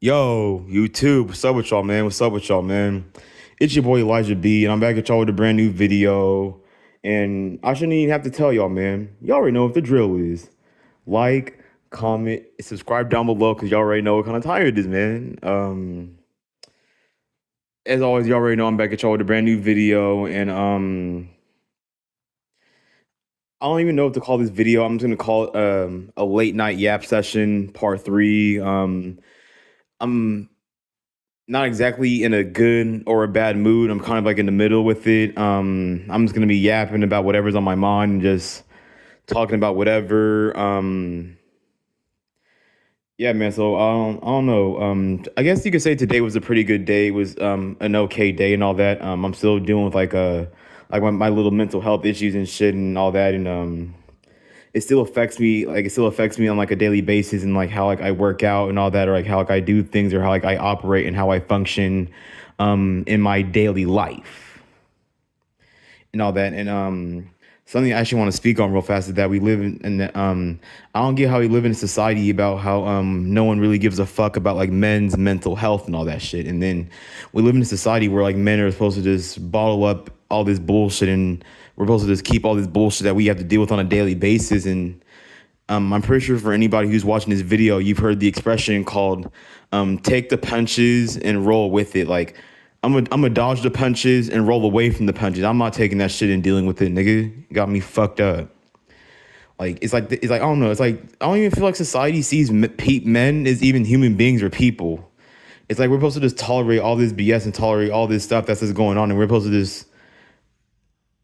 Yo, YouTube, what's up with y'all, man? What's up with y'all, man? It's your boy Elijah B, and I'm back at y'all with a brand new video. And I shouldn't even have to tell y'all, man. Y'all already know what the drill is. Like, comment, subscribe down below, because y'all already know what kind of time it is, man. As always, y'all already know I'm back at y'all with a brand new video, and I don't even know what to call this video. I'm just gonna call it a late night yap session, part three. I'm not exactly in a good or a bad mood. I'm kind of like in the middle with it. I'm just gonna be yapping about whatever's on my mind and just talking about whatever. Yeah, man. So I don't know. I guess you could say today was a pretty good day. It was an okay day and all that. I'm still dealing with like my little mental health issues and shit and all that, and it still affects me. Like it still affects me on like a daily basis, and like how like I work out and all that, or like how like I do things, or how like I operate and how I function in my daily life and all that. And something I actually want to speak on real fast is that we live in I don't get how we live in a society about how no one really gives a fuck about like men's mental health and all that shit. And then we live in a society where like men are supposed to just bottle up all this bullshit, and we're supposed to just keep all this bullshit that we have to deal with on a daily basis. And I'm pretty sure for anybody who's watching this video, you've heard the expression called take the punches and roll with it. Like, I'm gonna dodge the punches and roll away from the punches. I'm not taking that shit and dealing with it, nigga. You got me fucked up. Like, I don't know. It's like, I don't even feel like society sees men as even human beings or people. It's like we're supposed to just tolerate all this BS and tolerate all this stuff that's just going on, and we're supposed to just,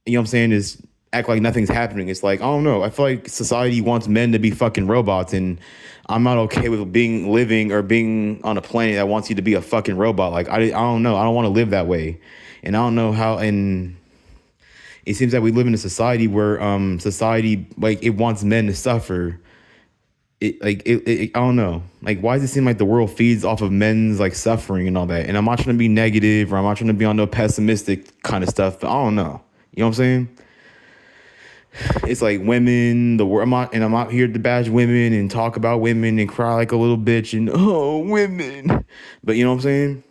you know what I'm saying, is act like nothing's happening. It's like, I don't know. I feel like society wants men to be fucking robots, and I'm not okay with living or being on a planet that wants you to be a fucking robot. Like, I don't know. I don't want to live that way. And I don't know how, and it seems that we live in a society where society, like, it wants men to suffer. I don't know. Like, why does it seem like the world feeds off of men's like suffering and all that? And I'm not trying to be negative, or I'm not trying to be on no pessimistic kind of stuff, but I don't know. You know what I'm saying? It's like women, the world. I'm out here to bash women and talk about women and cry like a little bitch and oh women. But you know what I'm saying?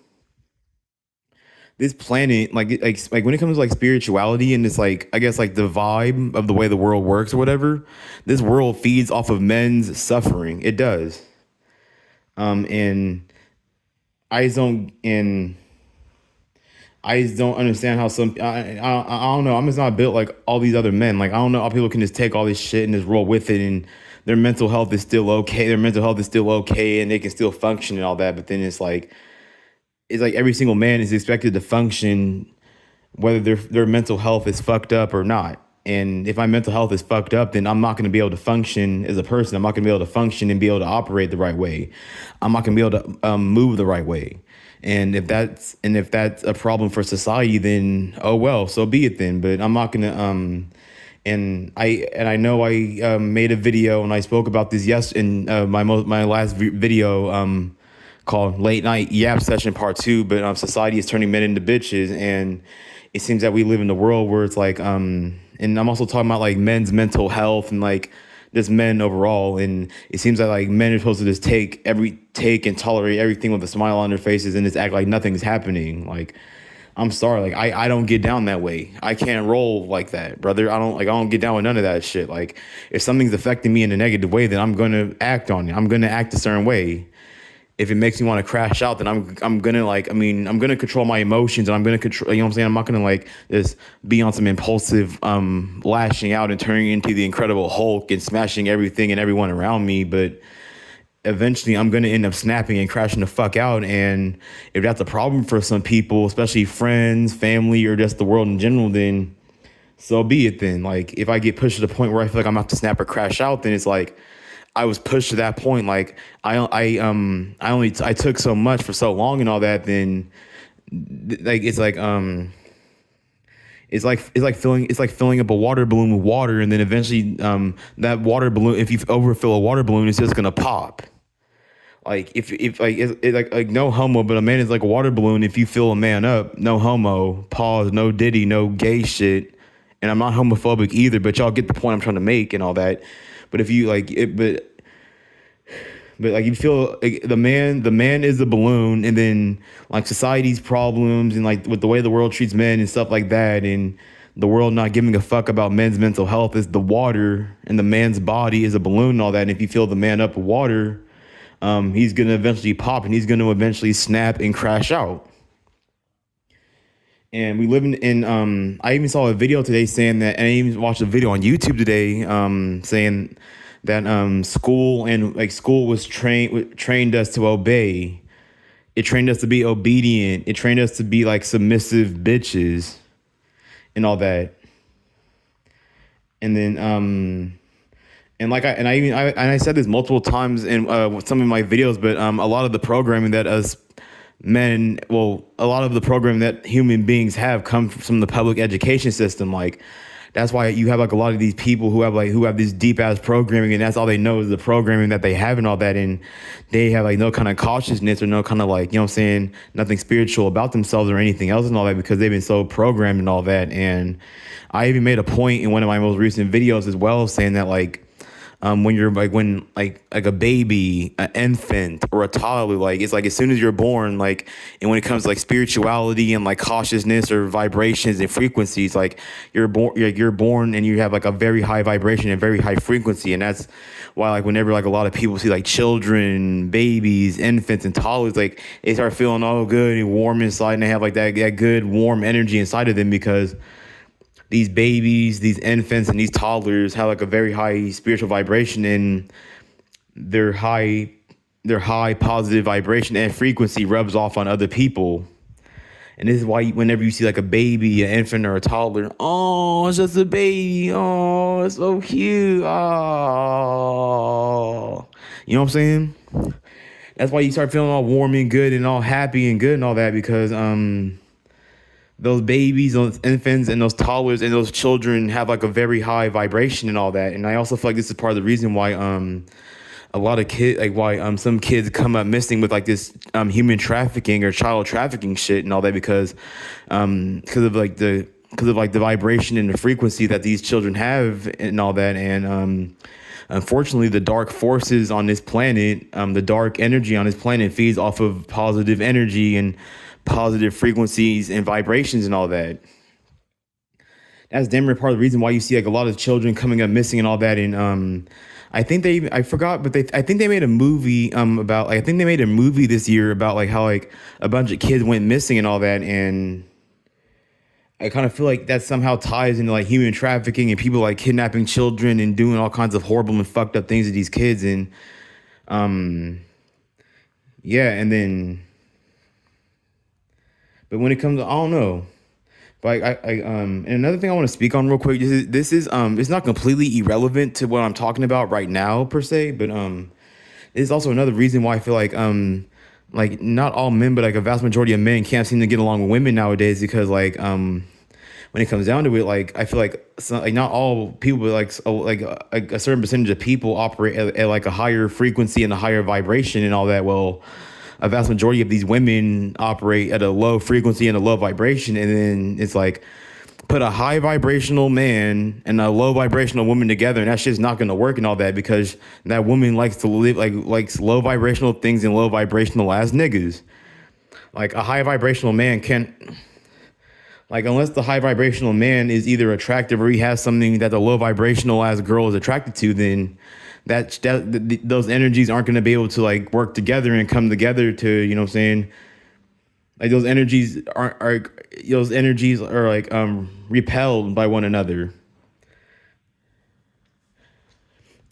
This planet, like when it comes to like spirituality and it's like, I guess like the vibe of the way the world works or whatever, this world feeds off of men's suffering. It does. And I just don't and I just don't understand how I don't know. I'm just not built like all these other men. Like, I don't know how people can just take all this shit and just roll with it, and their mental health is still okay. Their mental health is still okay, and they can still function and all that. But then it's like every single man is expected to function whether their mental health is fucked up or not. And if my mental health is fucked up, then I'm not going to be able to function as a person. I'm not going to be able to function and be able to operate the right way. I'm not going to be able to move the right way. And if that's a problem for society, then oh well, so be it then. But I'm not going to and I know I made a video and I spoke about this in my last video called Late Night Yap Session Part 2, but society is turning men into bitches, and it seems that we live in a world where it's like, and I'm also talking about like men's mental health and like just men overall, and it seems that like men are supposed to just take and tolerate everything with a smile on their faces and just act like nothing's happening. Like, I'm sorry, like I don't get down that way. I can't roll like that, brother. I don't get down with none of that shit. Like, if something's affecting me in a negative way, then I'm gonna act on it. I'm gonna act a certain way. If it makes me want to crash out, then I'm gonna like, I mean, I'm gonna control my emotions, and I'm gonna control, you know what I'm saying? I'm not gonna like just be on some impulsive lashing out and turning into the Incredible Hulk and smashing everything and everyone around me. But eventually I'm gonna end up snapping and crashing the fuck out. And if that's a problem for some people, especially friends, family, or just the world in general, then so be it then. Like, if I get pushed to the point where I feel like I'm about to snap or crash out, then it's like I was pushed to that point. Like, I took so much for so long and all that. Then like it's like filling up a water balloon with water, and then eventually that water balloon, if you overfill a water balloon, it's just gonna pop. Like, if like it like no homo, but a man is like a water balloon. If you fill a man up, no homo, pause, no diddy, no gay shit. And I'm not homophobic either, but y'all get the point I'm trying to make and all that. But if you like it, but But like you feel like the man is the balloon, and then like society's problems and like with the way the world treats men and stuff like that, and the world not giving a fuck about men's mental health is the water, and the man's body is a balloon and all that. And if you fill the man up with water, he's gonna eventually pop, and he's gonna eventually snap and crash out. And we live in I even saw a video today saying that, and I even watched a video on YouTube today saying that school was trained us to obey. It trained us to be obedient. It trained us to be like submissive bitches and all that. And then I said this multiple times in some of my videos, but a lot of the programming that us men, well, a lot of the programming that human beings have come from the public education system. Like that's why you have like a lot of these people who have this deep ass programming, and that's all they know is the programming that they have and all that, and they have like no kind of cautiousness or no kind of like, you know what I'm saying, nothing spiritual about themselves or anything else and all that, because they've been so programmed and all that. And I even made a point in one of my most recent videos as well, saying that like when you're like a baby, an infant, or a toddler, like it's like as soon as you're born, like, and when it comes to like spirituality and like cautiousness or vibrations and frequencies, like you're born and you have like a very high vibration and very high frequency. And that's why like whenever like a lot of people see like children, babies, infants, and toddlers, like they start feeling all good and warm inside, and they have like that good warm energy inside of them, because these babies, these infants, and these toddlers have like a very high spiritual vibration, and their high positive vibration and frequency rubs off on other people. And this is why whenever you see like a baby, an infant, or a toddler, oh, it's just a baby, oh, it's so cute, oh, you know what I'm saying? That's why you start feeling all warm and good and all happy and good and all that, because those babies, those infants, and those toddlers and those children have like a very high vibration and all that. And I also feel like this is part of the reason why a lot of kids, like why some kids come up missing with like this human trafficking or child trafficking shit and all that, because of the vibration and the frequency that these children have and all that. And unfortunately, the dark forces on this planet, the dark energy on this planet feeds off of positive energy and positive frequencies and vibrations and all that. That's damn near part of the reason why you see like a lot of children coming up missing and all that. And I think I think they made a movie this year about like how like a bunch of kids went missing and all that. And I kind of feel like that somehow ties into like human trafficking and people like kidnapping children and doing all kinds of horrible and fucked up things to these kids. And yeah, and then, but when it comes to, I don't know. But and another thing I want to speak on real quick, this is it's not completely irrelevant to what I'm talking about right now per se, but it's also another reason why I feel like not all men, but like a vast majority of men can't seem to get along with women nowadays, because like when it comes down to it, like I feel like not all people, but like a certain percentage of people operate at like a higher frequency and a higher vibration and all that. Well, a vast majority of these women operate at a low frequency and a low vibration. And then it's like, put a high vibrational man and a low vibrational woman together, and that shit's not going to work and all that, because that woman likes to live likes low vibrational things and low vibrational ass niggas. Like a high vibrational man can't, like, unless the high vibrational man is either attractive or he has something that the low vibrational ass girl is attracted to, then those energies aren't going to be able to like work together and come together to, you know what I'm saying? Like those energies are like repelled by one another.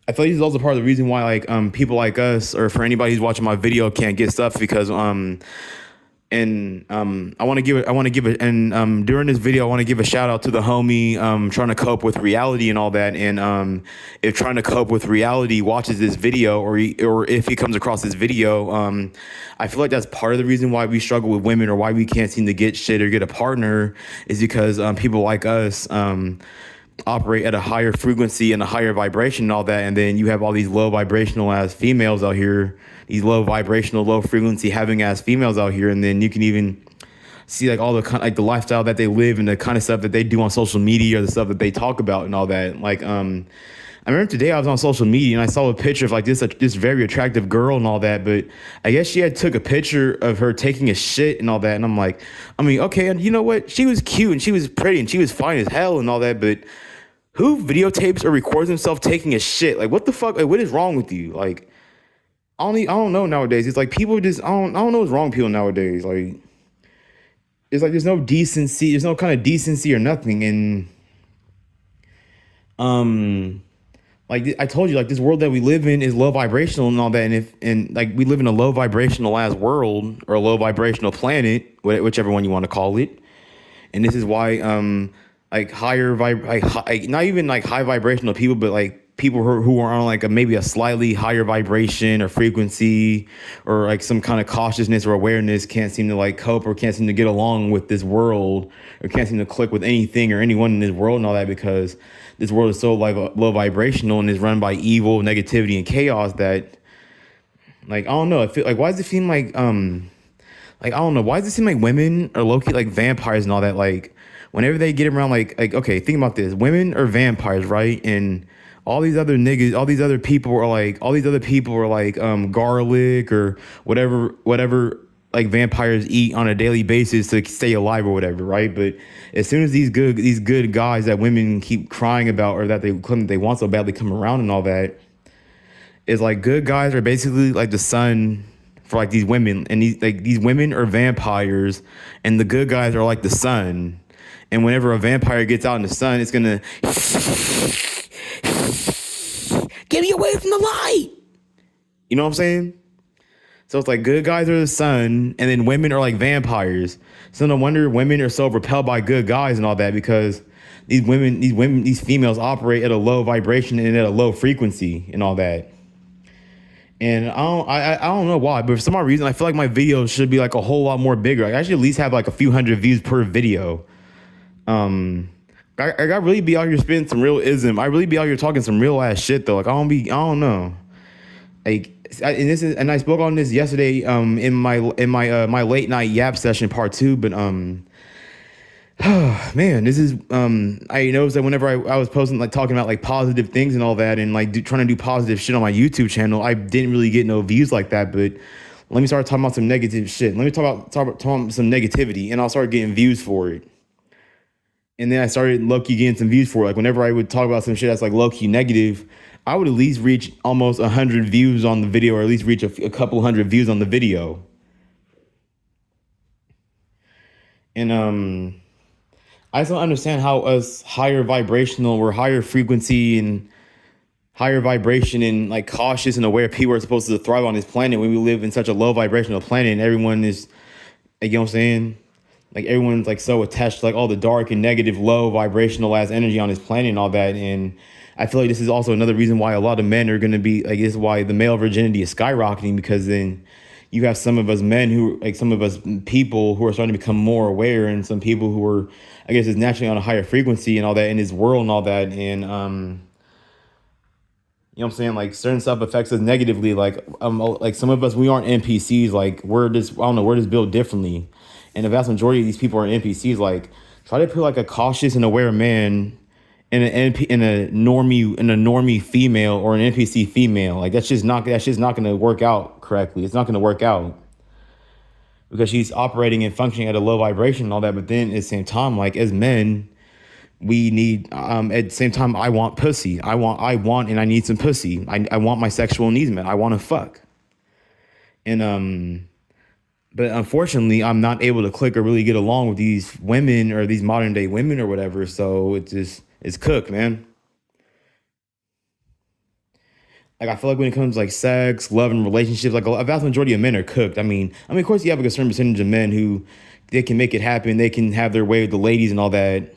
I feel like this is also part of the reason why like people like us, or for anybody who's watching my video, can't get stuff, because during this video, I want to give a shout out to the homie trying to cope with reality and all that. And if trying to cope with reality watches this video, or if he comes across this video, I feel like that's part of the reason why we struggle with women, or why we can't seem to get shit or get a partner, is because people like us operate at a higher frequency and a higher vibration and all that. And then you have all these low vibrational ass females out here, these low vibrational, low frequency having ass females out here. And then you can even see like all the like the lifestyle that they live and the kind of stuff that they do on social media, or the stuff that they talk about and all that. Like I remember today I was on social media and I saw a picture of like this very attractive girl and all that, but I guess she had took a picture of her taking a shit and all that, and I'm like, I mean, okay, and you know what? She was cute and she was pretty and she was fine as hell and all that, but who videotapes or records himself taking a shit? Like, what the fuck? Like, what is wrong with you? Like, I don't know nowadays. It's like people just I don't know what's wrong with people nowadays. Like, it's like there's no decency, there's no kind of decency or nothing, and um. Like I told you, like this world that we live in is low vibrational and all that, and like we live in a low vibrational ass world or a low vibrational planet, whichever one you want to call it, and this is why like not even like high vibrational people, but like people who are on like maybe a slightly higher vibration or frequency or like some kind of cautiousness or awareness can't seem to like cope or can't seem to get along with this world or can't seem to click with anything or anyone in this world and all that, because this world is so like low vibrational and is run by evil, negativity, and chaos that like I don't know. I feel like why does it seem like I don't know, why does it seem like women are low key like vampires and all that? Like whenever they get around like okay, think about this: women are vampires, right? And all these other niggas, all these other people are like garlic or whatever like vampires eat on a daily basis to stay alive or whatever, right? But as soon as these good guys that women keep crying about or that they claim that they want so badly come around and all that, is like good guys are basically like the sun for like these women, and these women are vampires and the good guys are like the sun. And whenever a vampire gets out in the sun, it's gonna get me away from the light. You know what I'm saying? So it's like good guys are the sun, and then women are like vampires. So no wonder women are so repelled by good guys and all that, because these females operate at a low vibration and at a low frequency and all that. And I don't know why, but for some odd reason, I feel like my videos should be like a whole lot more bigger. Like I should at least have like a few hundred views per video. I got really be out here spitting some real ism. I really be out here talking some real ass shit though. Like I don't know. Like and I spoke on this yesterday in my late night yap session part 2, but man, this is I noticed that whenever I was posting like talking about like positive things and all that and like trying to do positive shit on my YouTube channel, I didn't really get no views like that. But let me start talking about some negative shit. Let me talk about some negativity, and I'll start getting views for it. And then I started low-key getting some views for it. Like whenever I would talk about some shit that's like low-key negative, I would at least reach almost 100 views on the video, or at least reach a couple hundred views on the video. And I just don't understand how us higher vibrational or higher frequency and higher vibration and like cautious and aware people are supposed to thrive on this planet when we live in such a low vibrational planet, and everyone is, like, you know what I'm saying? Like everyone's like so attached to like all the dark and negative, low vibrational ass energy on this planet and all that. And I feel like this is also another reason why a lot of men are going to be like, this is why the male virginity is skyrocketing, because then you have some of us men who like some of us people who are starting to become more aware, and some people who are, I guess, is naturally on a higher frequency and all that in this world and all that. And you know what I'm saying? Like certain stuff affects us negatively. Like some of us, we aren't NPCs. Like we're just, I don't know, we're just built differently. And the vast majority of these people are NPCs. Like try to put like a cautious and aware man in a normie female or an NPC female. Like that's just not going to work out correctly. It's not going to work out because she's operating and functioning at a low vibration and all that. But then at the same time, like as men, we need at the same time, I want pussy. I want and I need some pussy. I want my sexual needs met. I want to fuck. And but unfortunately, I'm not able to click or really get along with these women or these modern day women or whatever. So it's cooked, man. Like I feel like when it comes to like sex, love, and relationships, like a vast majority of men are cooked. I mean, of course, you have like a certain percentage of men who they can make it happen. They can have their way with the ladies and all that.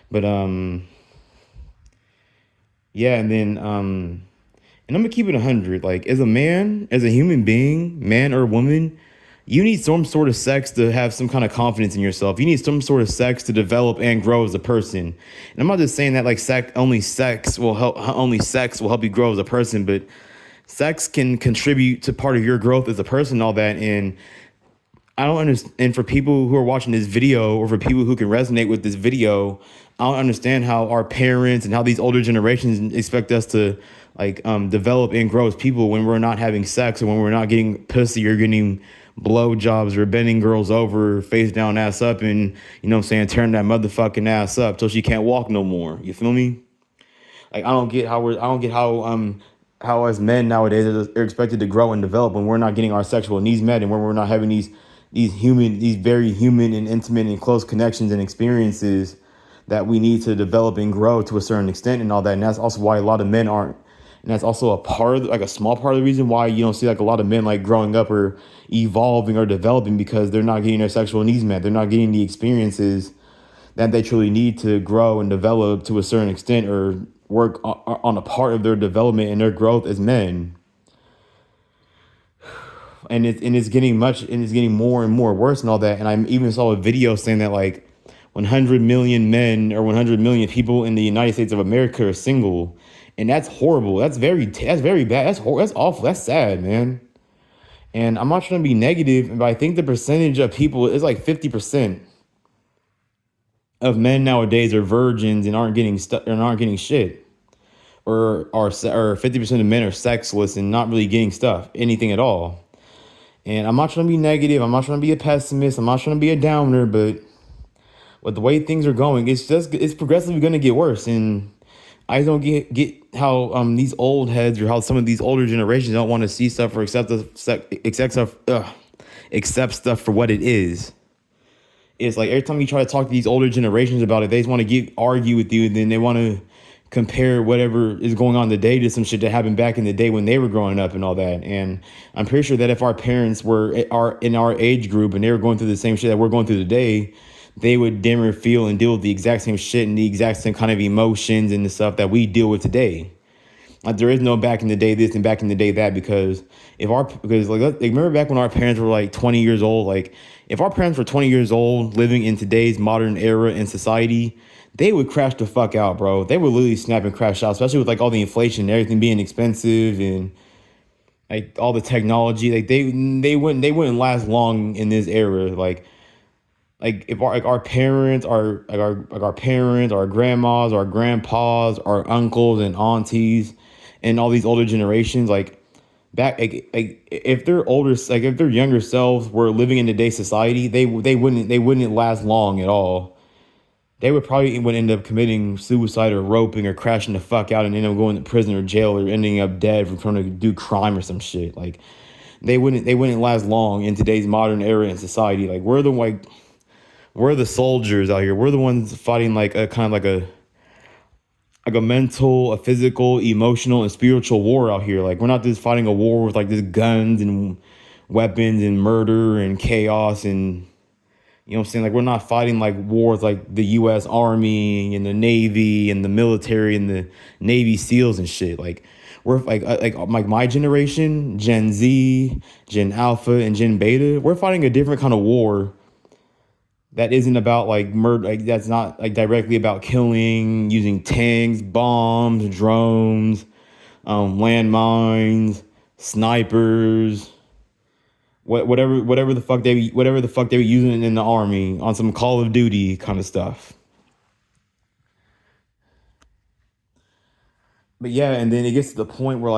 But yeah, and then and I'm gonna keep it 100. Like as a man, as a human being, man or woman, you need some sort of sex to have some kind of confidence in yourself. You need some sort of sex to develop and grow as a person. And I'm not just saying that like only sex will help you grow as a person, but sex can contribute to part of your growth as a person and all that. And I don't understand. And for people who are watching this video, or for people who can resonate with this video, I don't understand how our parents and how these older generations expect us to develop and grow as people when we're not having sex, or when we're not getting pussy, or getting blowjobs, or bending girls over face down, ass up, and tearing that motherfucking ass up till she can't walk no more. You feel me? Like I don't get how as men nowadays are expected to grow and develop when we're not getting our sexual needs met, and when we're not having these very human and intimate and close connections and experiences that we need to develop and grow to a certain extent and all that. And that's also why a lot of men aren't. And that's also a part of, like, a small part of the reason why you don't see like a lot of men like growing up or evolving or developing, because they're not getting their sexual needs met. They're not getting the experiences that they truly need to grow and develop to a certain extent, or work on a part of their development and their growth as men. And it's getting more and more worse and all that. And I even saw a video saying that like 100 million men, or 100 million people in the United States of America are single, and that's horrible. That's very bad. That's awful. That's sad, man. And I'm not trying to be negative, but I think the percentage of people is like 50% of men nowadays are virgins and aren't getting shit, or 50% of men are sexless and not really getting anything at all. And I'm not trying to be negative. I'm not trying to be a pessimist. I'm not trying to be a downer, but with the way things are going, it's progressively going to get worse. And I just don't get how these old heads, or how some of these older generations don't want to see stuff, or accept stuff for what it is. It's like every time you try to talk to these older generations about it, they just want to argue with you, and then they want to compare whatever is going on today to some shit that happened back in the day when they were growing up and all that. And I'm pretty sure that if our parents were in our age group and they were going through the same shit that we're going through today, they would damn near feel and deal with the exact same shit and the exact same kind of emotions and the stuff that we deal with today. Like, there is no back in the day this and back in the day that, because remember back when our parents were like 20 years old. Like, if our parents were 20 years old living in today's modern era in society, they would crash the fuck out, bro. They would literally snap and crash out, especially with like all the inflation and everything being expensive, and like all the technology. Like, they wouldn't last long in this era. Like if our parents, our parents, our grandmas, our grandpas, our uncles and aunties, and all these older generations, like back, if they're older, like if their younger selves were living in today's society, they wouldn't last long at all. They would end up committing suicide, or roping, or crashing the fuck out, and end up going to prison or jail, or ending up dead from trying to do crime or some shit. Like, they wouldn't last long in today's modern era in society. Like, we're the soldiers out here. We're the ones fighting like a kind of like a mental, a physical, emotional, and spiritual war out here. Like, we're not just fighting a war with like just guns and weapons and murder and chaos, and you know what I'm saying? Like, we're not fighting like wars like the U.S. Army and the Navy and the military and the Navy SEALs and shit. Like, we're like my generation, Gen Z, Gen Alpha, and Gen Beta. We're fighting a different kind of war that isn't about like murder. Like, that's not like directly about killing, using tanks, bombs, drones, landmines, snipers. Whatever the fuck they were using in the army on some Call of Duty kind of stuff. But yeah, and then it gets to the point where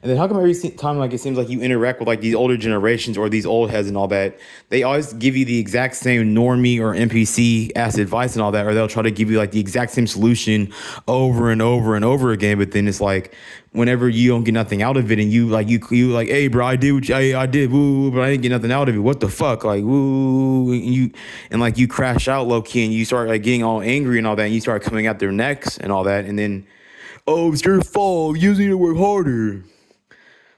and then how come every time like it seems like you interact with like these older generations or these old heads and all that, they always give you the exact same normie or NPC ass advice and all that, or they'll try to give you like the exact same solution over and over and over again. But then it's like whenever you don't get nothing out of it, and you like, hey bro, I did what I did, woo, but I didn't get nothing out of it. What the fuck, like woo, and like you crash out low key, and you start like getting all angry and all that, and you start coming at their necks and all that, and then, oh, it's your fault. You just need to work harder.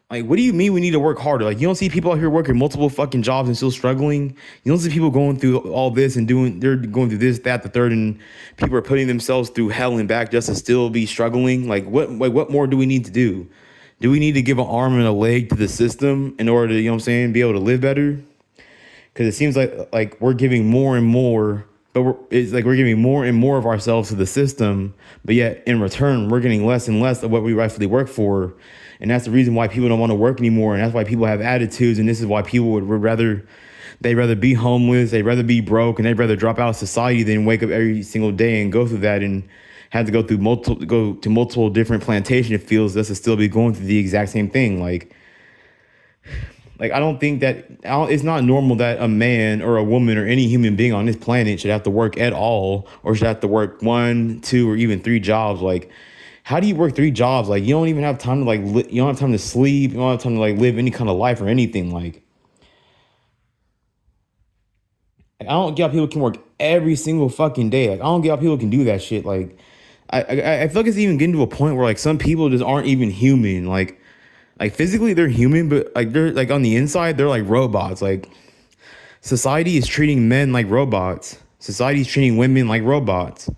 Like, what do you mean we need to work harder? Like, you don't see people out here working multiple fucking jobs and still struggling. You don't see people going through all this and they're going through this, that, the third, and people are putting themselves through hell and back just to still be struggling. Like, what more do we need to do? Do we need to give an arm and a leg to the system in order to, you know what I'm saying, be able to live better? Because it seems like we're giving more and more but it's like we're giving more and more of ourselves to the system, but yet in return we're getting less and less of what we rightfully work for. And that's the reason why people don't want to work anymore, and that's why people have attitudes, and this is why people would rather, they'd rather be homeless, they'd rather be broke, and they'd rather drop out of society than wake up every single day and go through that and have to go to multiple different plantation fields just to still be going through the exact same thing. Like I don't think that it's not normal that a man or a woman or any human being on this planet should have to work at all, or should have to work one, two, or even three jobs. Like, how do you work three jobs? Like, you don't even have time to you don't have time to sleep. You don't have time to like live any kind of life or anything. Like, I don't get how people can work every single fucking day. Like, I don't get how people can do that shit. Like, I feel like it's even getting to a point where like some people just aren't even human. Like physically they're human, but like they're like on the inside they're like robots. Like, society is treating men like robots. Society is treating women like robots.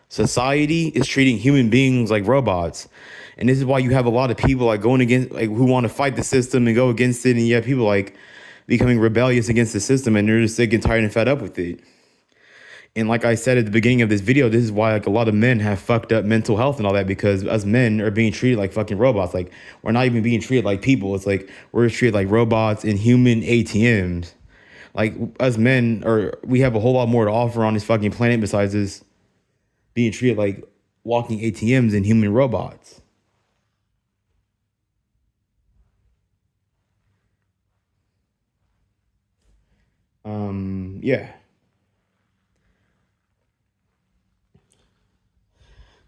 Society is treating human beings like robots. And this is why you have a lot of people like going against, like, who want to fight the system and go against it, and you have people like becoming rebellious against the system, and they're just sick and tired and fed up with it. And like I said at the beginning of this video, this is why like a lot of men have fucked up mental health and all that, because us men are being treated like fucking robots. Like, we're not even being treated like people. It's like we're treated like robots and human ATMs. Like, us men we have a whole lot more to offer on this fucking planet besides this being treated like walking ATMs and human robots. Yeah.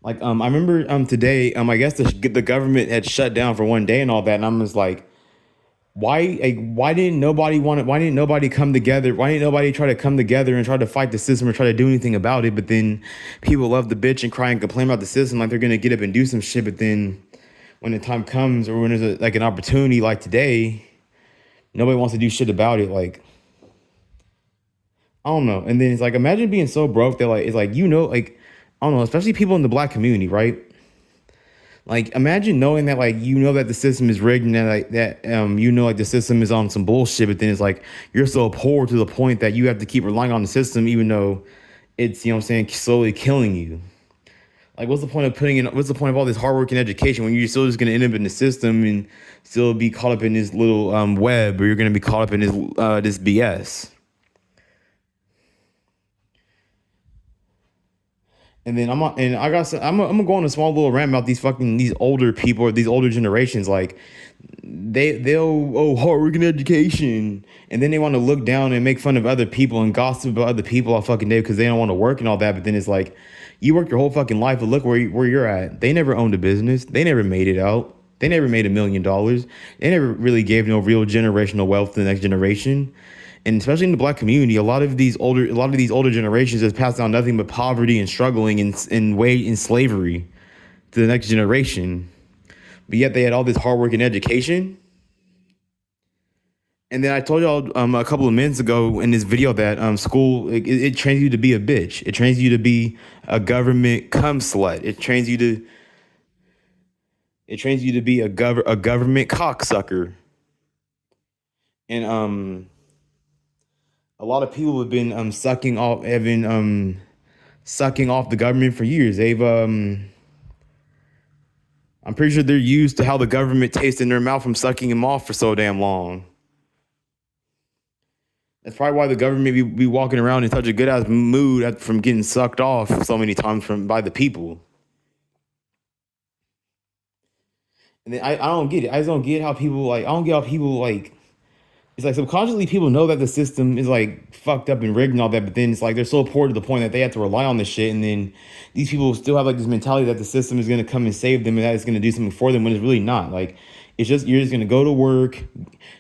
Like, I remember today, I guess the government had shut down for one day and all that, and I'm just like, why didn't nobody want it? Why didn't nobody come together? Why didn't nobody try to come together and try to fight the system or try to do anything about it? But then people love to bitch and cry and complain about the system like they're gonna get up and do some shit. But then when the time comes, or when there's like an opportunity like today, nobody wants to do shit about it. Like, I don't know. And then it's like, imagine being so broke that like it's like, like, I don't know, especially people in the black community, right? Like, imagine knowing that, like, that the system is rigged, and that, like, like the system is on some bullshit, but then it's like you're so poor to the point that you have to keep relying on the system, even though it's, what I'm saying, slowly killing you. Like, what's the point of all this hard work and education when you're still just gonna end up in the system and still be caught up in this little web, or you're gonna be caught up in this BS? And then I'm gonna go on a small little rant about these older people, or these older generations. Like, they'll, oh, hard working education, and then they want to look down and make fun of other people and gossip about other people all fucking day because they don't want to work and all that. But then it's like, you worked your whole fucking life, but look where you're at. They never owned a business. They never made it out. They never made $1 million. They never really gave no real generational wealth to the next generation. And especially in the black community, a lot of these older generations has passed down nothing but poverty and struggling in slavery to the next generation. But yet they had all this hard work and education. And then I told y'all a couple of minutes ago in this video that school, it trains you to be a bitch. It trains you to be a government cum slut. It trains you to be a government cocksucker. And a lot of people have been sucking off the government for years. I'm pretty sure they're used to how the government tastes in their mouth from sucking them off for so damn long. That's probably why the government be walking around in such a good ass mood from getting sucked off so many times by the people. And then I don't get it. I just don't get how people like. I don't get how people like. It's like subconsciously people know that the system is like fucked up and rigged and all that, but then it's like they're so poor to the point that they have to rely on this shit, and then these people still have like this mentality that the system is gonna come and save them and that it's gonna do something for them when it's really not. Like, it's just, you're just gonna go to work.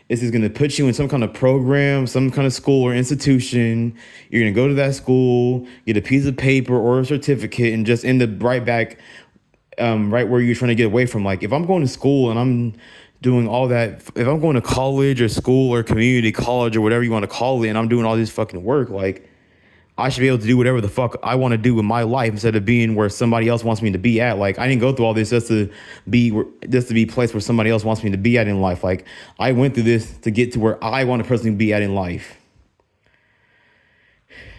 This is gonna put you in some kind of program, some kind of school or institution. You're gonna go to that school, get a piece of paper or a certificate, and just end up right back right where you're trying to get away from. Like, if I'm going to school and I'm doing all that, if I'm going to college or school or community college or whatever you want to call it, and I'm doing all this fucking work, like, I should be able to do whatever the fuck I want to do with my life instead of being where somebody else wants me to be at. Like, I didn't go through all this just to be placed where somebody else wants me to be at in life. Like, I went through this to get to where I want to personally be at in life.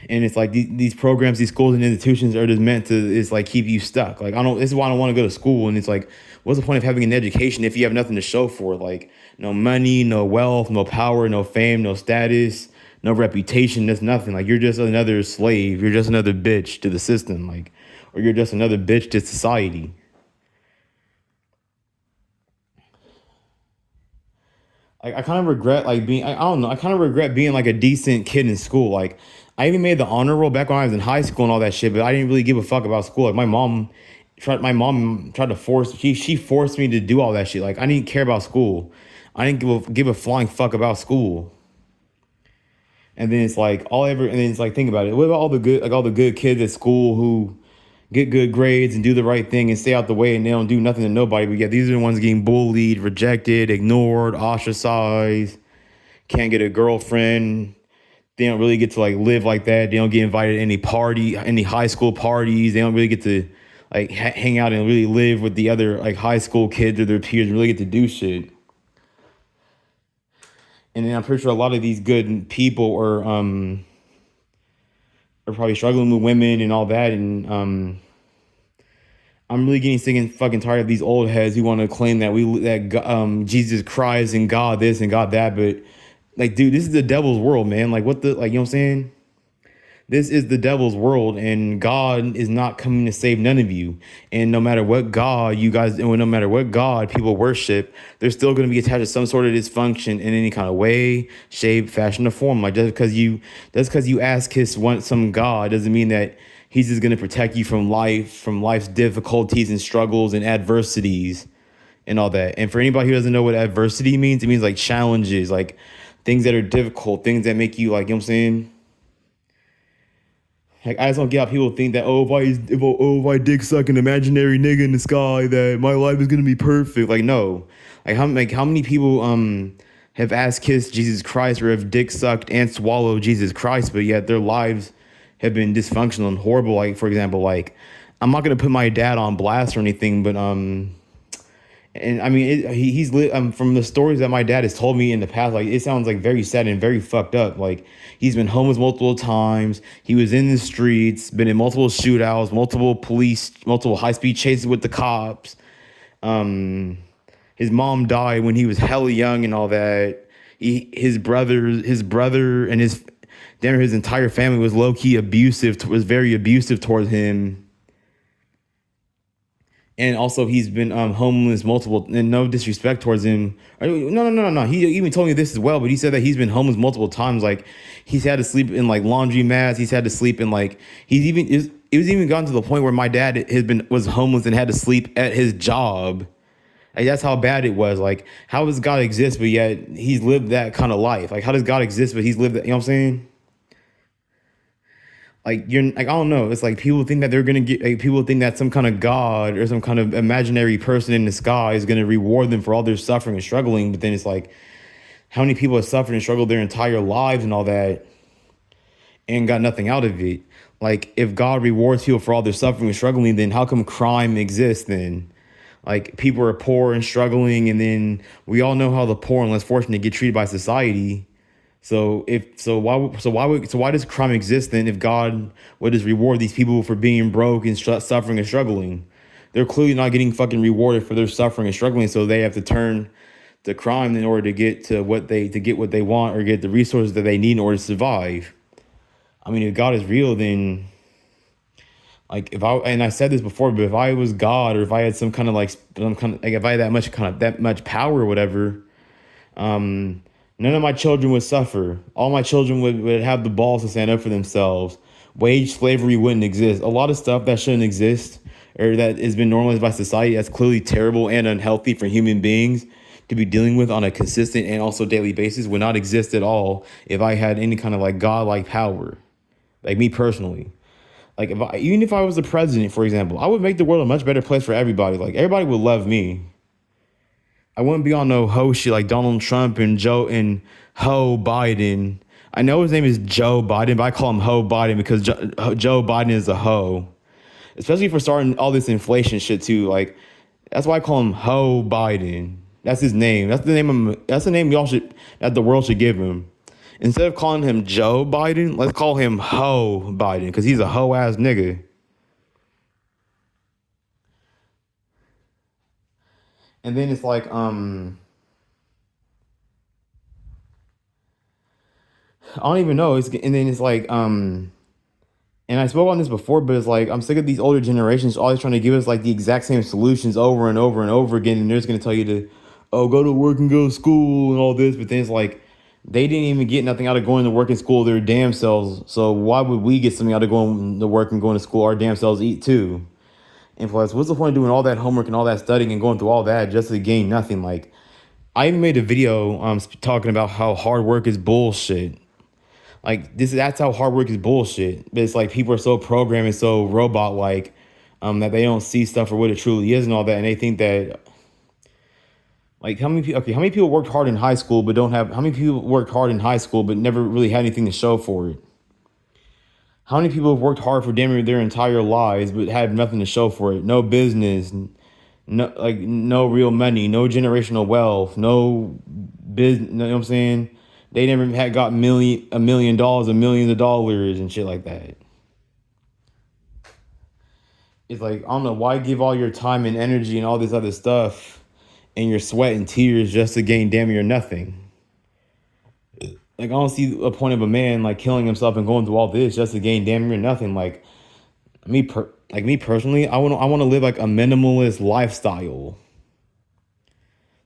And it's like these programs, these schools and institutions are just meant to is like keep you stuck. Like I don't. This is why I don't want to go to school. And it's like, what's the point of having an education if you have nothing to show for it? Like no money, no wealth, no power, no fame, no status, no reputation. That's nothing. Like you're just another slave. You're just another bitch to the system. Like, or you're just another bitch to society. I kind of regret like being I don't know, I kind of regret being like a decent kid in school. Like I even made the honor roll back when I was in high school and all that shit, but I didn't really give a fuck about school. Like my mom tried to force she forced me to do all that shit. Like I didn't care about school. I didn't give a flying fuck about school. And then it's like and then it's like think about it. What about all the good kids at school who get good grades and do the right thing and stay out the way and they don't do nothing to nobody. But yeah, these are the ones getting bullied, rejected, ignored, ostracized, can't get a girlfriend. They don't really get to like live like that. They don't get invited to any high school parties. They don't really get to like hang out and really live with the other like high school kids or their peers and really get to do shit. And then I'm pretty sure a lot of these good people are probably struggling with women and all that. And I'm really getting sick and fucking tired of these old heads who want to claim that Jesus Christ and God this and God that, but like, dude, this is the devil's world, man. Like, what the like, you know what I'm saying? This is the devil's world, and God is not coming to save none of you. And no matter what God you guys, and no matter what God people worship, they're still going to be attached to some sort of dysfunction in any kind of way, shape, fashion, or form. Like just because you ask some God doesn't mean that He's just going to protect you from life's difficulties and struggles and adversities and all that. And for anybody who doesn't know what adversity means, it means like challenges, like things that are difficult, things that make you like, you know what I'm saying? Like I just don't get how people think that if I dick suck an imaginary nigga in the sky that my life is gonna be perfect. Like no, how many people have ass kissed Jesus Christ or have dick sucked and swallowed Jesus Christ, but yet their lives have been dysfunctional and horrible. Like for example, like I'm not gonna put my dad on blast or anything, but and I mean, from the stories that my dad has told me in the past, like it sounds like very sad and very fucked up. Like he's been homeless multiple times. He was in the streets, been in multiple shootouts, multiple high speed chases with the cops. Um, his mom died when he was hella young and all that. His brother, and his entire family was low key abusive, was very abusive towards him. And also he's been homeless multiple, and no disrespect towards him. No. He even told me this as well, but he said that he's been homeless multiple times. Like he's had to sleep in like laundry mats. He's had to sleep in like it was even gotten to the point where my dad was homeless and had to sleep at his job. Like that's how bad it was. Like how does God exist, but yet he's lived that kind of life? Like how does God exist, but he's lived that? You know what I'm saying? Like you're like I don't know. It's like people think that they're gonna get. Like, people think that some kind of god or some kind of imaginary person in the sky is gonna reward them for all their suffering and struggling. But then it's like, how many people have suffered and struggled their entire lives and all that, and got nothing out of it? Like if God rewards people for all their suffering and struggling, then how come crime exists then? Like people are poor and struggling, and then we all know how the poor and less fortunate get treated by society. Why does crime exist then if God would just reward these people for being broke and suffering and struggling? They're clearly not getting fucking rewarded for their suffering and struggling, so they have to turn to crime in order to get what they want or get the resources that they need in order to survive. I mean, if God is real, then like I said this before, but if I was God or if I had some kind of like if I had that much power or whatever, none of my children would suffer. All my children would have the balls to stand up for themselves. Wage slavery wouldn't exist. A lot of stuff that shouldn't exist or that has been normalized by society that's clearly terrible and unhealthy for human beings to be dealing with on a consistent and also daily basis would not exist at all if I had any kind of like godlike power. Like me personally. Like even if I was the president, for example, I would make the world a much better place for everybody. Like everybody would love me. I wouldn't be on no ho shit like Donald Trump and Ho Biden. I know his name is Joe Biden, but I call him Ho Biden because Joe Biden is a hoe. Especially for starting all this inflation shit too. Like that's why I call him Ho Biden. That's his name. That's the name y'all that the world should give him. Instead of calling him Joe Biden, let's call him Ho Biden because he's a hoe ass nigga. And then it's like, I don't even know. And then it's like, and I spoke on this before, but it's like I'm sick of these older generations always trying to give us like the exact same solutions over and over and over again, and they're just gonna tell you to, oh, go to work and go to school and all this, but then it's like they didn't even get nothing out of going to work and school their damn selves. So why would we get something out of going to work and going to school? Our damn selves eat too. And plus, what's the point of doing all that homework and all that studying and going through all that just to gain nothing? Like, I even made a video talking about how hard work is bullshit. Like that's how hard work is bullshit. But it's like people are so programmed and so robot like that they don't see stuff for what it truly is and all that, and they think that like how many people? Okay, how many people worked hard in high school but don't have? How many people worked hard in high school but never really had anything to show for it? How many people have worked hard for damn near their entire lives but have nothing to show for it? No business, no real money, no generational wealth, no business. You know what I'm saying? They never had got $1 million or millions of dollars and shit like that. It's like, I don't know, why give all your time and energy and all this other stuff and your sweat and tears just to gain damn near nothing? Like, I don't see a point of a man like killing himself and going through all this just to gain damn near nothing. Like me personally, I want to live like a minimalist lifestyle.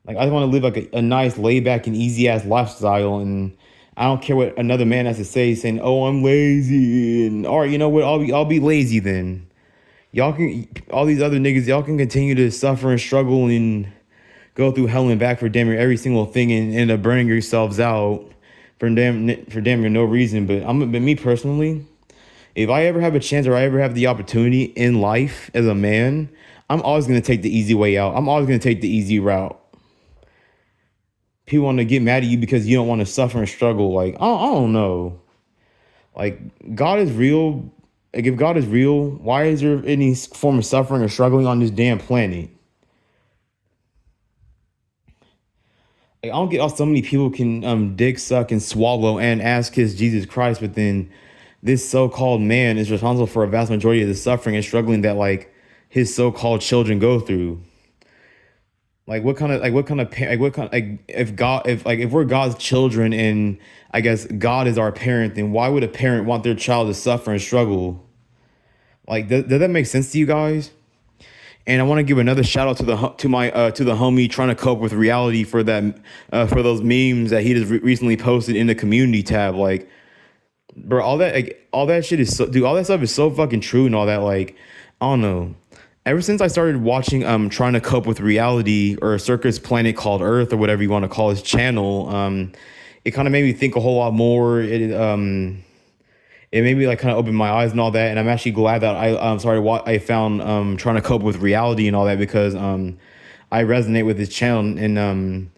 Like I want to live like a nice, laid back, and easy ass lifestyle, and I don't care what another man has to say, saying, "Oh, I'm lazy," and all right, you know what? I'll be lazy then. Y'all can all these other niggas, y'all can continue to suffer and struggle and go through hell and back for damn near every single thing and end up burning yourselves out for damn near no reason. But me personally, if I ever have a chance or I ever have the opportunity in life as a man, I'm always gonna take the easy way out. I'm always gonna take the easy route. People want to get mad at you because you don't want to suffer and struggle. Like, I don't know. Like, God is real. Like, if God is real, why is there any form of suffering or struggling on this damn planet? Like, I don't get how so many people can dick suck and swallow and ass kiss Jesus Christ, but then this so-called man is responsible for a vast majority of the suffering and struggling that like his so-called children go through. Like if we're God's children and I guess God is our parent, then why would a parent want their child to suffer and struggle? Like, does that make sense to you guys? And I want to give another shout out to the homie trying to cope with reality for that for those memes that he just recently posted in the community tab. Like, bro, all that shit is so, dude, all that stuff is so fucking true and all that. Like, I don't know. Ever since I started watching trying to cope with reality or a circus planet called Earth or whatever you want to call his channel, it kind of made me think a whole lot more. It made me like kind of open my eyes and all that, and I'm actually glad that I found trying to cope with reality and all that because I resonate with his channel, and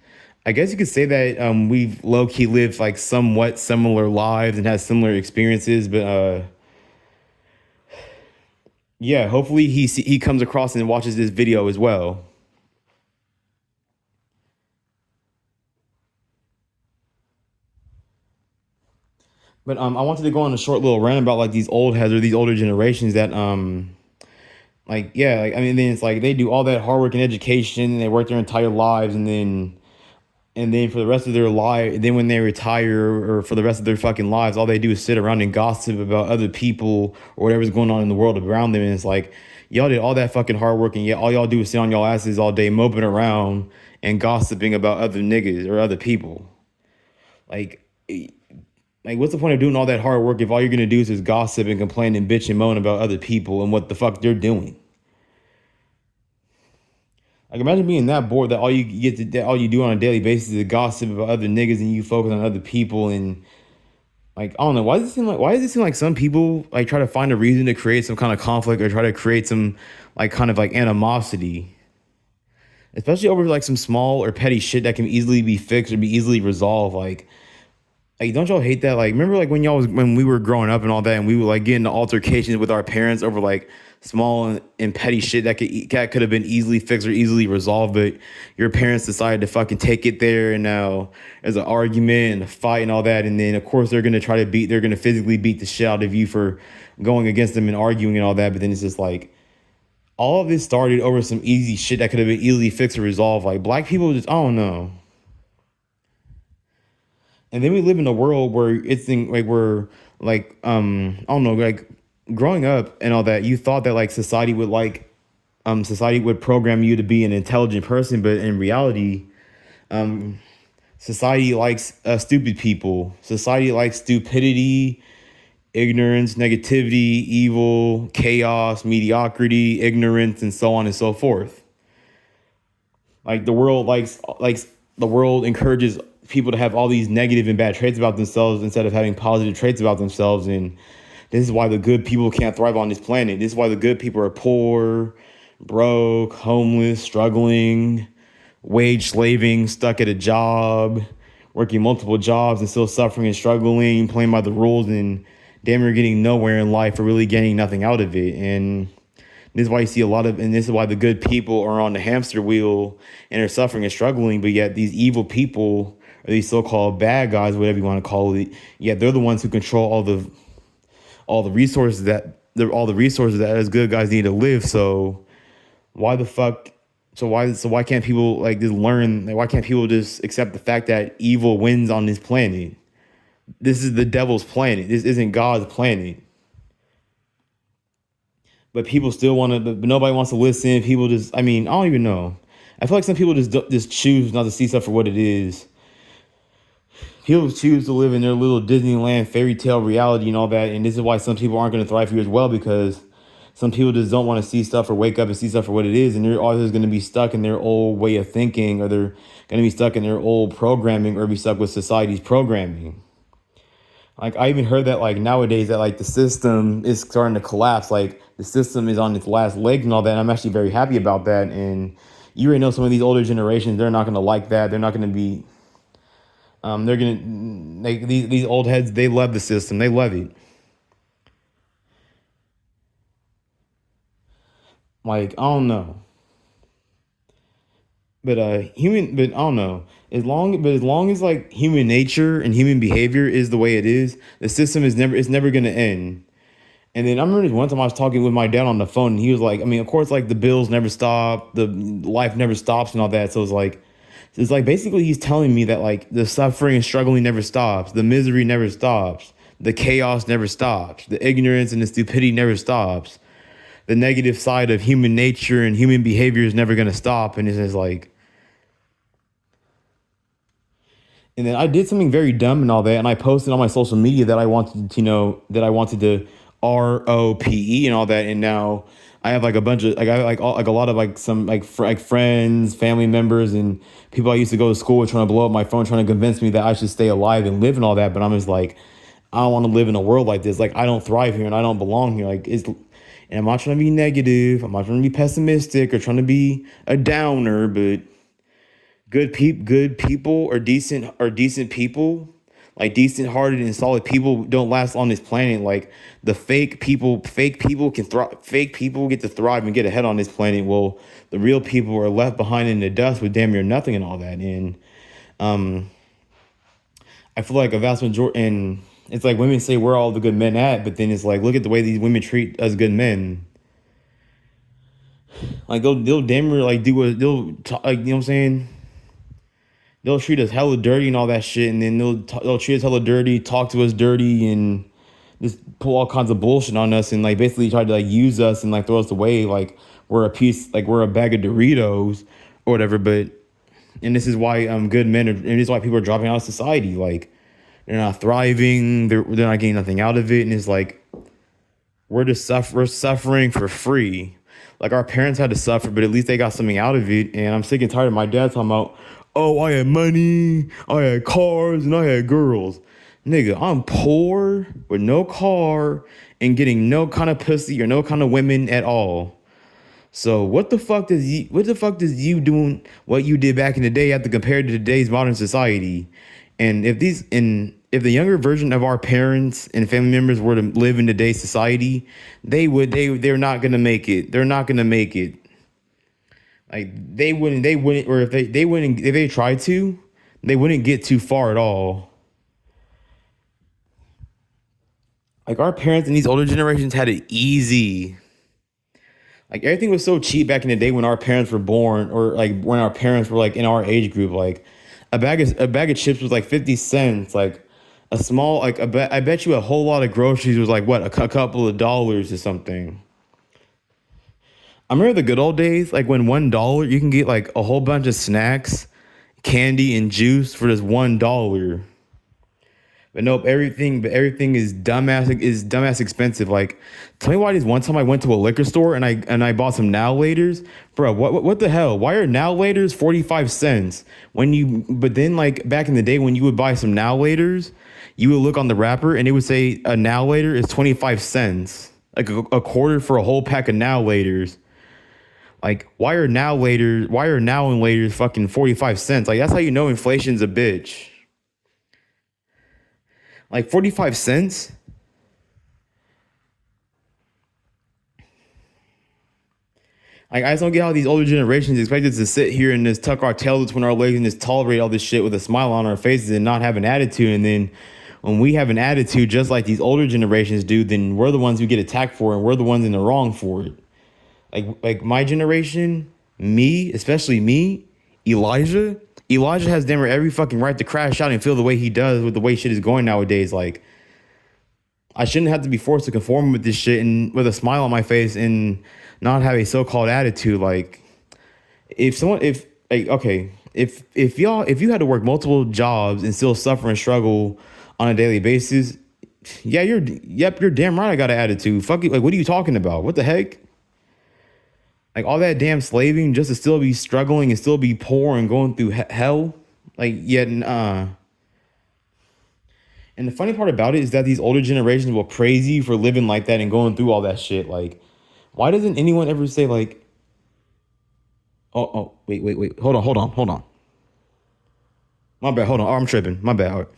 I guess you could say that we've low key lived like somewhat similar lives and had similar experiences, but yeah, hopefully he comes across and watches this video as well. But I wanted to go on a short little rant about like these old heads or these older generations that like yeah, like I mean then it's like they do all that hard work and education and they work their entire lives and then for the rest of their life, then when they retire or for the rest of their fucking lives, all they do is sit around and gossip about other people or whatever's going on in the world around them. And it's like, y'all did all that fucking hard work and yet all y'all do is sit on y'all asses all day moping around and gossiping about other niggas or other people. Like, what's the point of doing all that hard work if all you're gonna do is just gossip and complain and bitch and moan about other people and what the fuck they're doing? Like, imagine being that bored that all you do on a daily basis is gossip about other niggas and you focus on other people and like I don't know why does it seem like some people like try to find a reason to create some kind of conflict or try to create some like kind of like animosity, especially over like some small or petty shit that can easily be fixed or be easily resolved. Like, don't y'all hate that? Like, remember like when we were growing up and all that, and we would like get into altercations with our parents over like small and petty shit that could have been easily fixed or easily resolved, but your parents decided to fucking take it there, and now there's an argument and a fight and all that, and then of course they're gonna physically beat the shit out of you for going against them and arguing and all that, but then it's just like all of this started over some easy shit that could have been easily fixed or resolved. Like black people just I don't know. And then we live in a world where like we're like I don't know, like growing up and all that, you thought that like society would program you to be an intelligent person, but in reality, um society likes stupid people. Society likes stupidity, ignorance, negativity, evil, chaos, mediocrity, ignorance, and so on and so forth. Like the world encourages people to have all these negative and bad traits about themselves instead of having positive traits about themselves. And this is why the good people can't thrive on this planet. This is why the good people are poor, broke, homeless, struggling, wage slaving, stuck at a job, working multiple jobs and still suffering and struggling, playing by the rules and damn near getting nowhere in life or really getting nothing out of it. And this is why you see and this is why the good people are on the hamster wheel and are suffering and struggling, but yet these evil people or these so-called bad guys, whatever you want to call it, yet they're the ones who control all the resources that as good guys need to live. So why the fuck? So why can't people like just learn? Like, why can't people just accept the fact that evil wins on this planet? This is the devil's planet. This isn't God's planet. But people still want to. But nobody wants to listen. People just. I mean, I don't even know. I feel like some people just choose not to see stuff for what it is. People choose to live in their little Disneyland fairy tale reality and all that. And this is why some people aren't going to thrive here as well, because some people just don't want to see stuff or wake up and see stuff for what it is. And they're always going to be stuck in their old way of thinking, or they're going to be stuck in their old programming, or be stuck with society's programming. Like I even heard that like nowadays that like the system is starting to collapse. Like the system is on its last legs and all that. And I'm actually very happy about that. And you already know some of these older generations, they're not going to like that. They're not going to be. They're gonna like these old heads. They love the system. They love it. Like I don't know, but I don't know. As long as like human nature and human behavior is the way it is, the system is never it's never gonna end. And then I remember this one time I was talking with my dad on the phone, and he was like, I mean, of course, like the bills never stop, the life never stops, and all that. So it's like basically he's telling me that like the suffering and struggling never stops, the misery never stops, the chaos never stops, the ignorance and the stupidity never stops, the negative side of human nature and human behavior is never gonna stop. And it's just like, and then I did something very dumb and all that, and I posted on my social media that I wanted to, that I wanted to ROPE and all that, and now I have like a bunch of like I like all, like a lot of like some like friends, family members, and people I used to go to school with trying to blow up my phone, trying to convince me that I should stay alive and live and all that. But I'm just like, I don't want to live in a world like this. Like I don't thrive here and I don't belong here. Like it's, and I'm not trying to be negative. I'm not trying to be pessimistic or trying to be a downer, but good people are decent people, like decent hearted and solid people don't last on this planet. Like the fake people can thrive, fake people get to thrive and get ahead on this planet. Well, the real people are left behind in the dust with damn near nothing and all that. And um I feel like a vast majority, and it's like women say where are all the good men at, but then it's like look at the way these women treat us good men. Like they'll damn near like do what like, you know what I'm saying, they'll treat us hella dirty and all that shit, and then they'll treat us hella dirty, talk to us dirty, and just pull all kinds of bullshit on us, and like basically try to like use us and like throw us away like we're a bag of Doritos or whatever. But and this is why good men and this is why people are dropping out of society. Like they're not thriving, they're not getting nothing out of it, and it's like we're suffering for free. Like our parents had to suffer, but at least they got something out of it. And I'm sick and tired of my dad talking about, oh, I had money, I had cars, and I had girls. Nigga, I'm poor with no car and getting no kind of pussy or no kind of women at all. So what the fuck does you doing what you did back in the day have to compare to today's modern society? And if these if the younger version of our parents and family members were to live in today's society, they're not gonna make it. They're not gonna make it. Like they wouldn't, or if they wouldn't, if they tried to, they wouldn't get too far at all. Like our parents and these older generations had it easy. Like everything was so cheap back in the day when our parents were born, or like when our parents were like in our age group. Like a bag of chips was like 50 cents. Like a small like I bet you a whole lot of groceries was like what a couple of dollars or something. I remember the good old days, like when $1 you can get like a whole bunch of snacks, candy, and juice for just $1. But nope, everything is dumbass expensive. Like, tell me why this one time I went to a liquor store and I bought some now laters, bro. What the hell? Why are now laters 45 cents? But then like back in the day when you would buy some now laters, you would look on the wrapper and it would say a now later is 25 cents, like a quarter for a whole pack of now laters. Like, why are now and laters fucking 45 cents? Like, that's how you know inflation's a bitch. Like 45 cents. Like, I just don't get how these older generations expect us to sit here and just tuck our tails between our legs and just tolerate all this shit with a smile on our faces and not have an attitude. And then when we have an attitude just like these older generations do, then we're the ones who get attacked for it, and we're the ones in the wrong for it. Like my generation, me, especially me, Elijah. Elijah has damn near every fucking right to crash out and feel the way he does with the way shit is going nowadays. Like, I shouldn't have to be forced to conform with this shit and with a smile on my face and not have a so-called attitude. Like, if like, okay, if you had to work multiple jobs and still suffer and struggle on a daily basis, yeah, you're damn right. I got an attitude. Fuck it. Like, what are you talking about? What the heck? Like all that damn slaving just to still be struggling and still be poor and going through hell. Like, yet, and the funny part about it is that these older generations will praise you for living like that and going through all that shit. Like, why doesn't anyone ever say like, wait, hold on. My bad, hold on. Oh, I'm tripping. My bad. All right.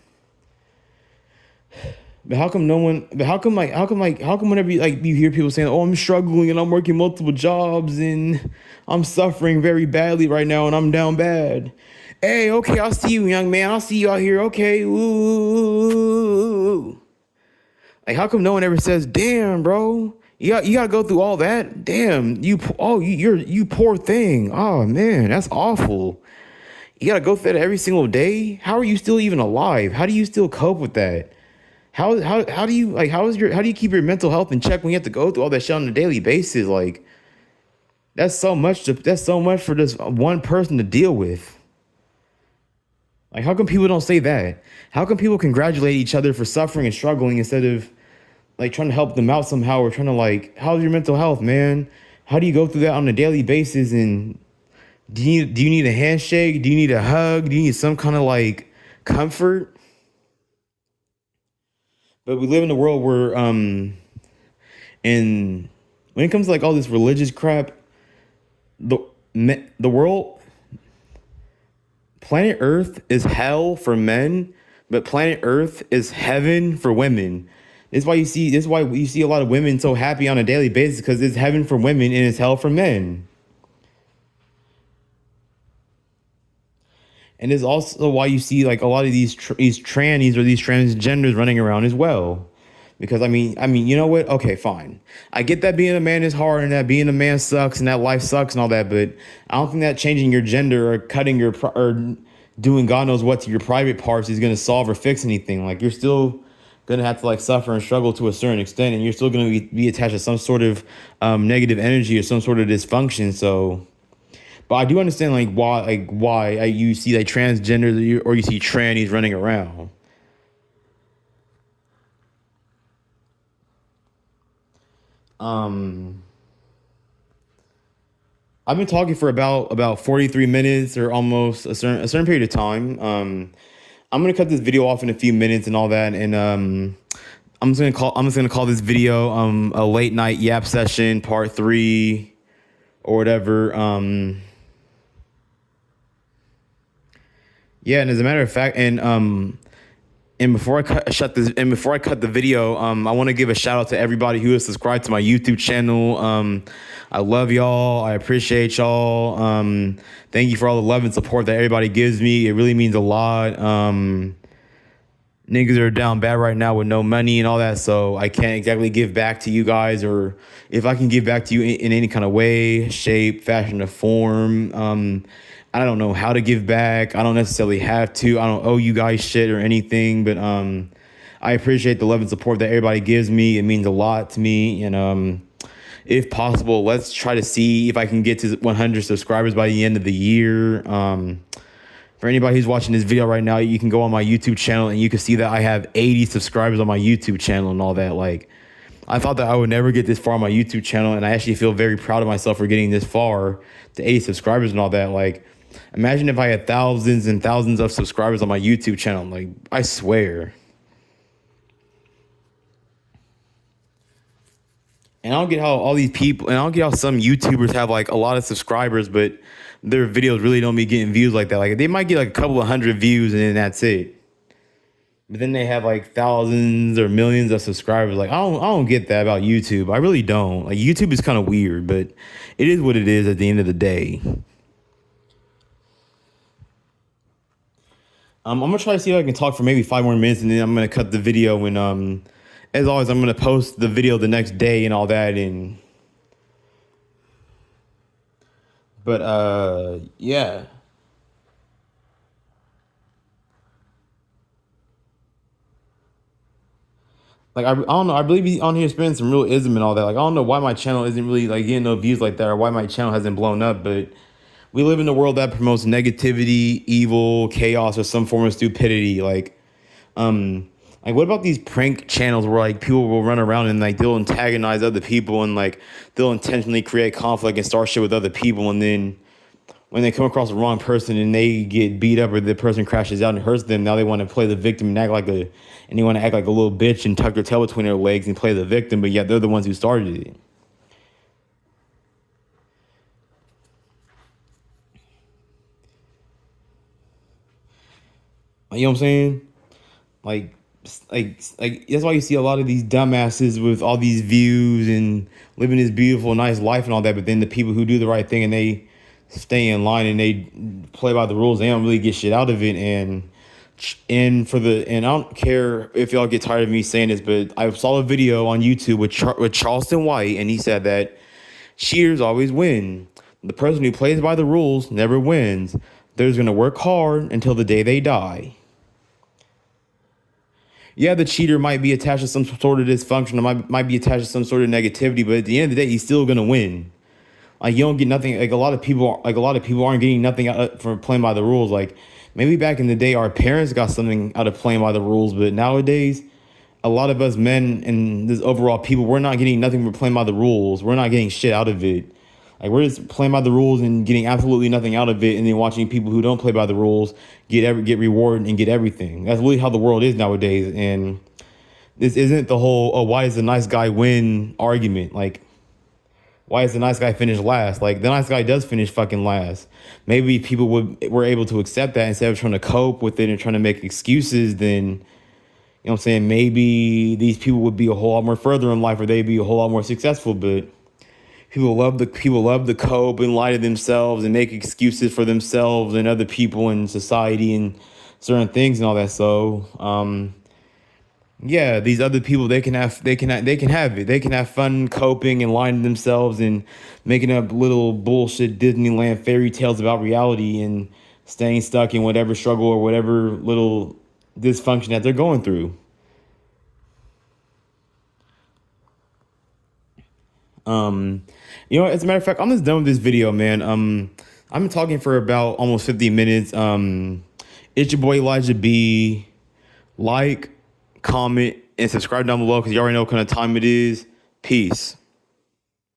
But how come no one? But how come whenever you hear people saying, "Oh, I'm struggling and I'm working multiple jobs and I'm suffering very badly right now and I'm down bad." Hey, okay, I'll see you, young man. I'll see you out here. Okay, ooh. Like, how come no one ever says, "Damn, bro, you gotta go through all that? Damn, you poor thing. Oh man, that's awful. You gotta go through that every single day. How are you still even alive? How do you still cope with that?" How do you like how do you keep your mental health in check when you have to go through all that shit on a daily basis? Like that's so much for just one person to deal with. Like how come people don't say that? How come people congratulate each other for suffering and struggling instead of like trying to help them out somehow, or trying to like, how's your mental health, man? How do you go through that on a daily basis? And do you need a handshake? Do you need a hug? Do you need some kind of like comfort? But we live in a world where and when it comes to like all this religious crap, the the world, planet Earth is hell for men, but planet Earth is heaven for women. This is why you see a lot of women so happy on a daily basis, because it's heaven for women and it's hell for men. And it's also why you see like a lot of these trannies or these transgenders running around as well. Because you know what? Okay, fine. I get that being a man is hard and that being a man sucks and that life sucks and all that, but I don't think that changing your gender or cutting or doing God knows what to your private parts is going to solve or fix anything. Like, you're still going to have to like suffer and struggle to a certain extent, and you're still going to be attached to some sort of negative energy or some sort of dysfunction. So, but I do understand like why you see like transgender or you see trannies running around. Um, I've been talking for about 43 minutes or almost a certain period of time. I'm gonna cut this video off in a few minutes and all that, and I'm just gonna call this video a late night yap session part three or whatever. Yeah, and as a matter of fact, and And before I cut the video, I want to give a shout out to everybody who has subscribed to my YouTube channel. I love y'all. I appreciate y'all. Thank you for all the love and support that everybody gives me. It really means a lot. Niggas are down bad right now with no money and all that, so I can't exactly give back to you guys, or if I can give back to you in any kind of way, shape, fashion, or form. I don't know how to give back. I don't necessarily have to. I don't owe you guys shit or anything, but I appreciate the love and support that everybody gives me. It means a lot to me, and if possible, let's try to see if I can get to 100 subscribers by the end of the year. For anybody who's watching this video right now, you can go on my YouTube channel and you can see that I have 80 subscribers on my YouTube channel and all that. Like, I thought that I would never get this far on my YouTube channel, and I actually feel very proud of myself for getting this far to 80 subscribers and all that. Like, imagine if I had thousands and thousands of subscribers on my YouTube channel. Like, I swear. And I don't get how all these people, and I don't get how some YouTubers have like a lot of subscribers, but their videos really don't be getting views like that. Like, they might get like a couple of hundred views and then that's it. But then they have like thousands or millions of subscribers. Like, I don't get that about YouTube. I really don't. Like, YouTube is kind of weird, but it is what it is at the end of the day. I'm gonna try to see if I can talk for maybe 5 more minutes, and then I'm gonna cut the video. And as always, I'm gonna post the video the next day and all that. And but yeah. Like, I don't know. I really be on here spending some real ism and all that. Like, I don't know why my channel isn't really like getting no views like that, or why my channel hasn't blown up. But we live in a world that promotes negativity, evil, chaos, or some form of stupidity. Like, what about these prank channels where like people will run around and like they'll antagonize other people, and like they'll intentionally create conflict and start shit with other people, and then when they come across the wrong person and they get beat up or the person crashes out and hurts them, now they want to play the victim and they want to act like a little bitch and tuck their tail between their legs and play the victim, but yet they're the ones who started it. You know what I'm saying? Like, like that's why you see a lot of these dumbasses with all these views and living this beautiful, nice life and all that. But then the people who do the right thing and they stay in line and they play by the rules, they don't really get shit out of it. And I don't care if y'all get tired of me saying this, but I saw a video on YouTube with Charleston White, and he said that cheaters always win. The person who plays by the rules never wins. They're just gonna work hard until the day they die. Yeah, the cheater might be attached to some sort of dysfunction, or might be attached to some sort of negativity, but at the end of the day, he's still gonna win. Like, you don't get nothing. Like, a lot of people aren't getting nothing out from playing by the rules. Like, maybe back in the day, our parents got something out of playing by the rules, but nowadays, a lot of us men and this overall people, we're not getting nothing from playing by the rules. We're not getting shit out of it. Like, we're just playing by the rules and getting absolutely nothing out of it, and then watching people who don't play by the rules get rewarded and get everything. That's really how the world is nowadays. And this isn't the whole, oh, why does the nice guy win argument? Like, why does the nice guy finish last? Like, the nice guy does finish fucking last. Maybe people were able to accept that instead of trying to cope with it and trying to make excuses. Then, you know what I'm saying, maybe these people would be a whole lot more further in life, or they'd be a whole lot more successful. But people love to cope and lie to themselves and make excuses for themselves and other people and society and certain things and all that. So yeah, these other people, they can have it. They can have fun coping and lying to themselves and making up little bullshit Disneyland fairy tales about reality and staying stuck in whatever struggle or whatever little dysfunction that they're going through. You know, as a matter of fact, I'm just done with this video, man. I've been talking for about almost 50 minutes. It's your boy Elijah B. Like, comment, and subscribe down below because you already know what kind of time it is. Peace.